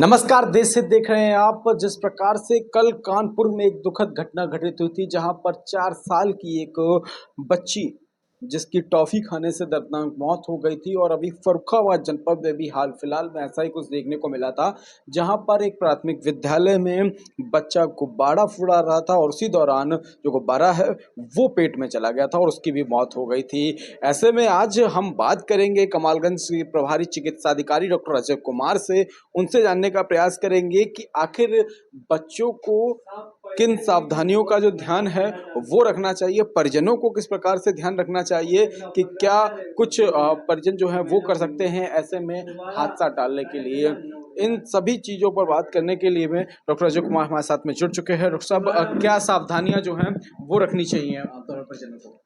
नमस्कार, देश से देख रहे हैं आप। जिस प्रकार से कल कानपुर में एक दुखद घटना घटित हुई थी, जहां पर 4 साल की एक बच्ची जिसकी टॉफी खाने से दर्दनाक मौत हो गई थी, और अभी फर्रुखाबाद जनपद में भी हाल फिलहाल में ऐसा ही कुछ देखने को मिला था, जहां पर एक प्राथमिक विद्यालय में बच्चा गुब्बारा फुला रहा था और उसी दौरान जो गुब्बारा है वो पेट में चला गया था और उसकी भी मौत हो गई थी। ऐसे में आज हम बात करेंगे कमालगंज के प्रभारी चिकित्सा अधिकारी डॉक्टर अजय कुमार से। उनसे जानने का प्रयास करेंगे कि आखिर बच्चों को किन सावधानियों का जो ध्यान है वो रखना चाहिए, परिजनों को किस प्रकार से ध्यान रखना चाहिए कि क्या कुछ परिजन जो है वो कर सकते हैं ऐसे में हादसा टालने के लिए। इन सभी चीज़ों पर बात करने के लिए में डॉक्टर अजय कुमार हमारे साथ में जुड़ चुके हैं। डॉक्टर साहब, क्या सावधानियां जो हैं वो रखनी चाहिए आमतौर पर परिजनों को?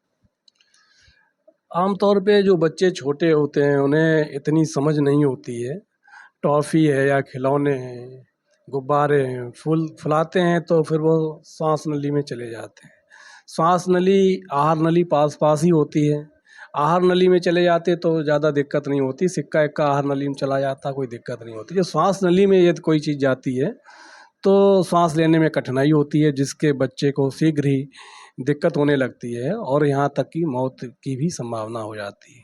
आमतौर पे जो बच्चे छोटे होते हैं उन्हें इतनी समझ नहीं होती है। टॉफ़ी है या खिलौने हैं, गुब्बारे हैं, फुलाते हैं तो फिर वो श्वास नली में चले जाते हैं। श्वास नली, आहार नली पास-पास ही होती है। आहार नली में चले जाते तो ज़्यादा दिक्कत नहीं होती, सिक्का-इक्का आहार नली में चला जाता कोई दिक्कत नहीं होती। जब श्वास नली में यदि कोई चीज़ जाती है तो सांस लेने में कठिनाई होती है, जिसके बच्चे को शीघ्र ही दिक्कत होने लगती है और यहाँ तक कि मौत की भी संभावना हो जाती है।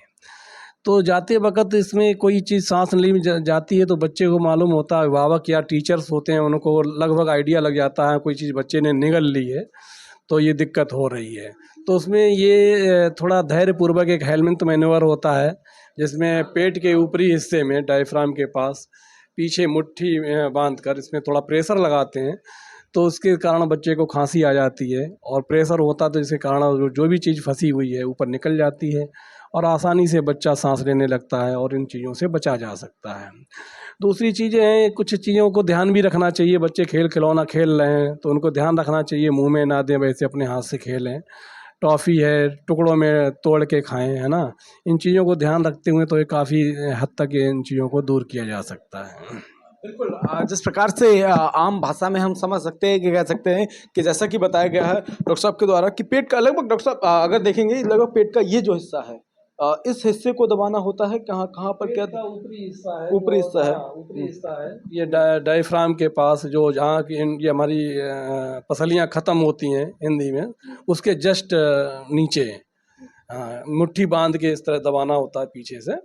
तो जाते वक़्त इसमें कोई चीज़ सांस नली में जाती है तो बच्चे को मालूम होता है, अभिभावक या टीचर्स होते हैं उनको लगभग आइडिया लग जाता है कोई चीज़ बच्चे ने निगल ली है तो ये दिक्कत हो रही है। तो उसमें ये थोड़ा धैर्यपूर्वक एक हेलमेट मैन्योवर होता है, जिसमें पेट के ऊपरी हिस्से में डायफ्राम के पास पीछे मुट्ठी बांध कर इसमें थोड़ा प्रेशर लगाते हैं, तो उसके कारण बच्चे को खांसी आ जाती है और प्रेशर होता तो इसके कारण जो भी चीज़ फंसी हुई है ऊपर निकल जाती है और आसानी से बच्चा सांस लेने लगता है और इन चीज़ों से बचा जा सकता है। दूसरी चीज़ें हैं, कुछ चीज़ों को ध्यान भी रखना चाहिए। बच्चे खेल खिलौना खेल रहे हैं तो उनको ध्यान रखना चाहिए, मुँह में ना दें, वैसे अपने हाथ से खेलें। टॉफ़ी है, टुकड़ों में तोड़ के खाएँ, है ना? इन चीज़ों को ध्यान रखते हुए तो ये काफ़ी हद तक इन चीज़ों को दूर किया जा सकता है। बिल्कुल, जिस प्रकार से आम भाषा में हम समझ सकते हैं कि कह सकते हैं कि जैसा कि बताया गया है डॉक्टर साहब के द्वारा कि पेट का लगभग, डॉक्टर साहब अगर देखेंगे लगभग पेट का ये जो हिस्सा है, इस हिस्से को दबाना होता है। कहाँ कहाँ पर क्या? ऊपरी हिस्सा है, ऊपरी हिस्सा है। ऊपरी हिस्सा है। ये डायफ्राम के पास जो जहाँ की ये हमारी पसलियाँ ख़त्म होती हैं हिंदी में, उसके जस्ट नीचे मुट्ठी बांध के इस तरह दबाना होता है पीछे से,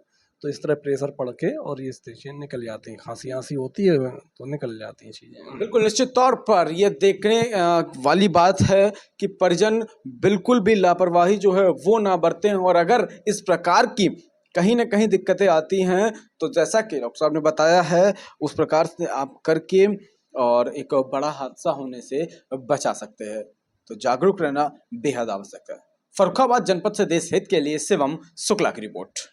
तो इस तरह प्रेशर पड़ के और ये चीज़ें निकल जाती हैं। खांसी होती है तो निकल जाती हैं चीज़ें। बिल्कुल, निश्चित तौर पर ये देखने वाली बात है कि परिजन बिल्कुल भी लापरवाही जो है वो ना बरतें, और अगर इस प्रकार की कहीं ना कहीं दिक्कतें आती हैं तो जैसा कि डॉक्टर साहब ने बताया है उस प्रकार से आप करके और एक बड़ा हादसा होने से बचा सकते हैं। तो जागरूक रहना बेहद आवश्यक है। फर्रुखाबाद जनपद से देश हित के लिए शिवम शुक्ला की रिपोर्ट।